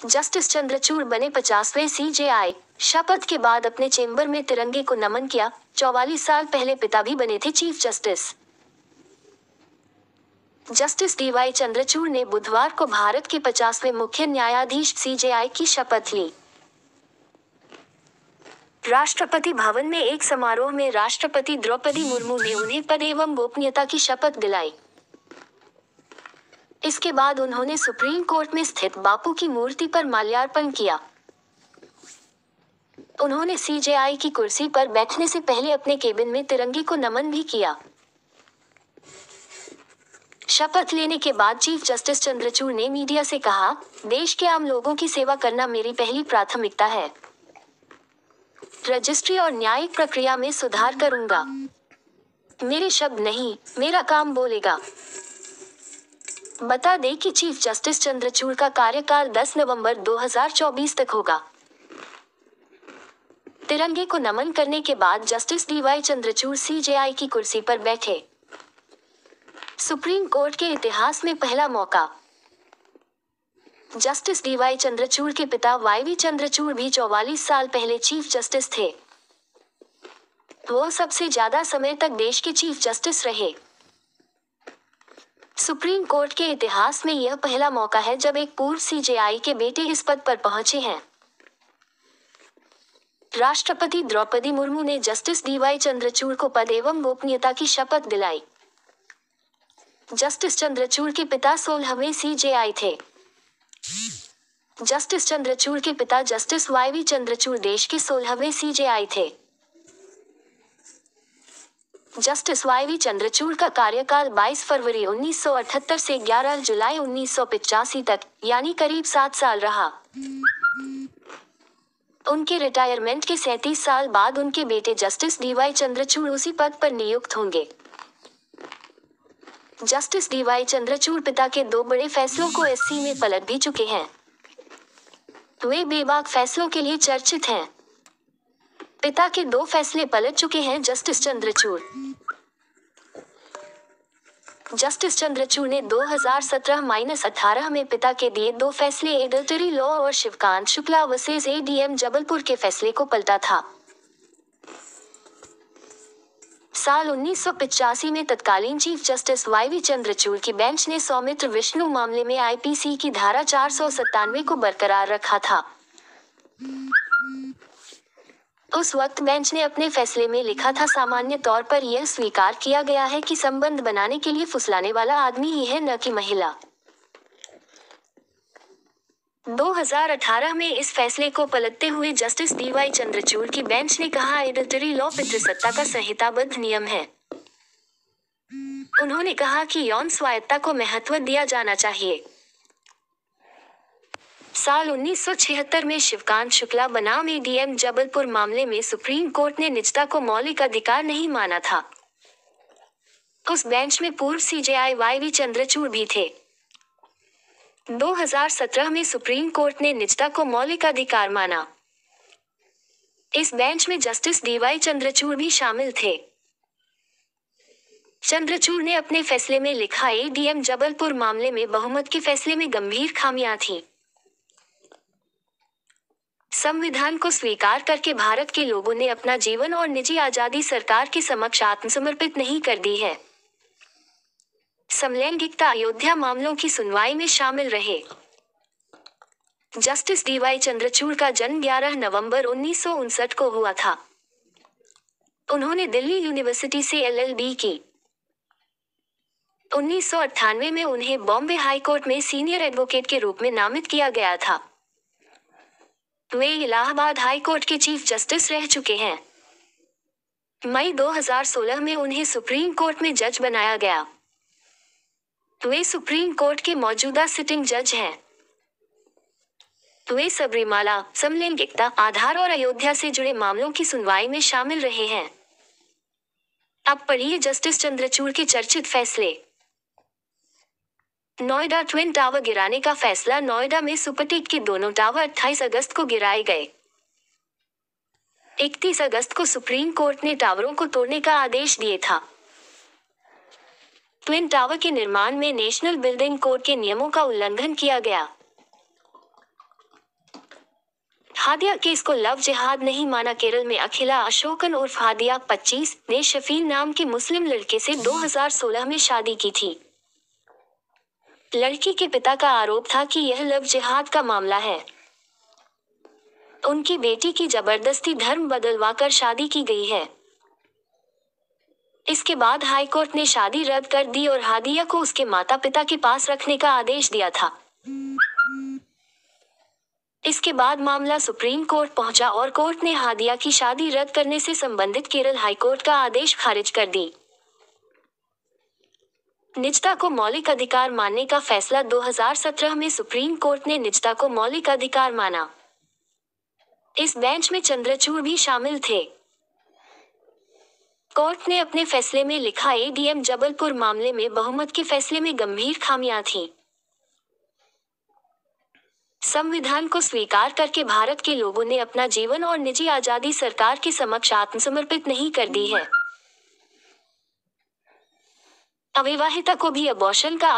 Justice Chandrachud बने 50वें CJI. शपथ के बाद अपने चेंबर में तिरंगे को नमन किया। 44 साल पहले पिता भी बने थे chief justice. Justice DY Chandrachud ने बुधवार को भारत के 50वें मुख्य न्यायाधीश सीजेआई की शपथ ली। राष्ट्रपति भवन में एक समारोह में राष्ट्रपति द्रौपदी मुर्मू ने उन्हें पद एवं गोपनीयता की शपथ दिलाई। इसके बाद उन्होंने सुप्रीम कोर्ट में स्थित बापू की मूर्ति पर माल्यार्पण किया। उन्होंने सीजेआई की कुर्सी पर बैठने से पहले अपने केबिन में तिरंगे को नमन भी किया। शपथ लेने के बाद चीफ जस्टिस चंद्रचूड़ ने मीडिया से कहा, देश के आम लोगों की सेवा करना मेरी पहली प्राथमिकता है। रजिस्ट्री और न्यायिक प्रक्रिया में सुधार करूंगा। मेरे शब्द नहीं, मेरा काम बोलेगा। बता दें कि चीफ जस्टिस चंद्रचूड़ का कार्यकाल 10 नवंबर 2024 तक होगा। तिरंगे को नमन करने के बाद जस्टिस डीवाई चंद्रचूड़ सीजेआई की कुर्सी पर बैठे। सुप्रीम कोर्ट के इतिहास में पहला मौका। जस्टिस डीवाई चंद्रचूड़ के पिता वाईवी चंद्रचूड़ भी 44 साल पहले चीफ जस्टिस थे। वो सबसे ज्यादा समय तक देश के चीफ जस्टिस रहे। सुप्रीम कोर्ट के इतिहास में यह पहला मौका है जब एक पूर्व सीजेआई के बेटे इस पद पर पहुंचे हैं। राष्ट्रपति द्रौपदी मुर्मू ने जस्टिस डीवाई चंद्रचूड़ को पद एवं गोपनीयता की शपथ दिलाई। जस्टिस चंद्रचूड़ के पिता 16वें सीजेआई थे। जस्टिस चंद्रचूड़ के पिता जस्टिस वाईवी चंद्रचूड़ देश के 16वें सीजेआई थे। जस्टिस वाईवी चंद्रचूड़ का कार्यकाल 22 फरवरी 1978 से 11 जुलाई 1985 तक, यानी करीब 7 साल रहा। उनके रिटायरमेंट के 37 साल बाद उनके बेटे जस्टिस डीवाई चंद्रचूड़ उसी पद पर नियुक्त होंगे। जस्टिस डीवाई चंद्रचूड़ पिता के 2 बड़े फैसलों को एससी में पलट भी चुके हैं। वे बेबाक फैसलों के लिए चर्चित हैं। पिता के 2 फैसले पलट चुके हैं जस्टिस चंद्रचूड़। जस्टिस चंद्रचूड़ ने 2017-18 में पिता के दिए 2 फैसले एडल्टरी लॉ और शिवकांत शुक्ला वर्सेस एडीएम जबलपुर के फैसले को पलटा था। साल 1985 में तत्कालीन चीफ जस्टिस वाईवी चंद्रचूड़ की बेंच ने सौमित्र विष्णु मामले में आईपीसी की धारा 497 को बरकरार रखा था। उस वक्त बेंच ने अपने फैसले में लिखा था, सामान्य तौर पर यह स्वीकार किया गया है कि संबंध बनाने के लिए फुसलाने वाला आदमी ही है, न कि महिला। 2018 में इस फैसले को पलटते हुए जस्टिस डीवाई चंद्रचूड़ की बेंच ने कहा, एडल्टरी लॉ पितृसत्ता का संहिताबद्ध नियम है। उन्होंने कहा कि यौन स्वायत्तता को महत्व दिया जाना चाहिए। साल 1976 में शिवकांत शुक्ला बनाम एडीएम जबलपुर मामले में सुप्रीम कोर्ट ने निजता को मौलिक अधिकार नहीं माना था। उस बेंच में पूर्व सीजेआई वाईवी चंद्रचूड़ भी थे। 2017 में सुप्रीम कोर्ट ने निजता को मौलिक अधिकार माना। इस बेंच में जस्टिस डीवाई चंद्रचूड़ भी शामिल थे। चंद्रचूड़ ने अपने फैसले में लिखा, एडीएम जबलपुर मामले में बहुमत के फैसले में गंभीर खामियां थीं। संविधान को स्वीकार करके भारत के लोगों ने अपना जीवन और निजी आजादी सरकार के समक्ष आत्मसमर्पित नहीं कर दी है। समलैंगिकता अयोध्या मामलों की सुनवाई में शामिल रहे। जस्टिस डीवाई चंद्रचूड़ का जन्म 11 नवंबर 1959 को हुआ था। उन्होंने दिल्ली यूनिवर्सिटी से एलएलबी की। 1998 में उन्हें बॉम्बे हाई कोर्ट में सीनियर एडवोकेट के रूप में नामित किया गया था। वे इलाहाबाद हाई कोर्ट के चीफ जस्टिस रह चुके हैं। मई 2016 में उन्हें सुप्रीम कोर्ट में जज बनाया गया। वे सुप्रीम कोर्ट के मौजूदा सिटिंग जज हैं। वे सबरीमाला, समलैंगिकता, आधार और अयोध्या से जुड़े मामलों की सुनवाई में शामिल रहे हैं। अब पढ़िए जस्टिस चंद्रचूड़ के चर्चित फैसले। नोएडा ट्विन टावर गिराने का फैसला। नोएडा में सुपरटेक के दोनों टावर 28 अगस्त को गिराए गए। 31 अगस्त को सुप्रीम कोर्ट ने टावरों को तोड़ने का आदेश दिए था। ट्विन टावर के निर्माण में नेशनल बिल्डिंग कोड के नियमों का उल्लंघन किया गया। हादिया केस को लव जिहाद नहीं माना। केरल में अखिला अशोकन उर्फ हादिया 25 ने शफीन नाम के मुस्लिम लड़के से 2016 में शादी की थी। लड़की के पिता का आरोप था कि यह लव जिहाद का मामला है। उनकी बेटी की जबरदस्ती धर्म बदलवाकर शादी की गई है। इसके बाद हाईकोर्ट ने शादी रद्द कर दी और हादिया को उसके माता पिता के पास रखने का आदेश दिया था। इसके बाद मामला सुप्रीम कोर्ट पहुंचा और कोर्ट ने हादिया की शादी रद्द करने से संबंधित केरल हाईकोर्ट का आदेश खारिज कर दी। निजता को मौलिक अधिकार मानने का फैसला 2017 में सुप्रीम कोर्ट ने निजता को मौलिक अधिकार माना। इस बेंच में चंद्रचूड़ भी शामिल थे। कोर्ट ने अपने फैसले में लिखा, एडीएम जबलपुर मामले में बहुमत के फैसले में गंभीर खामियां थीं। संविधान को स्वीकार करके भारत के लोगों ने अपना जीवन और निजी आजादी सरकार के समक्ष आत्मसमर्पित नहीं कर दी है। अविवाहिता को भी अबॉर्शन का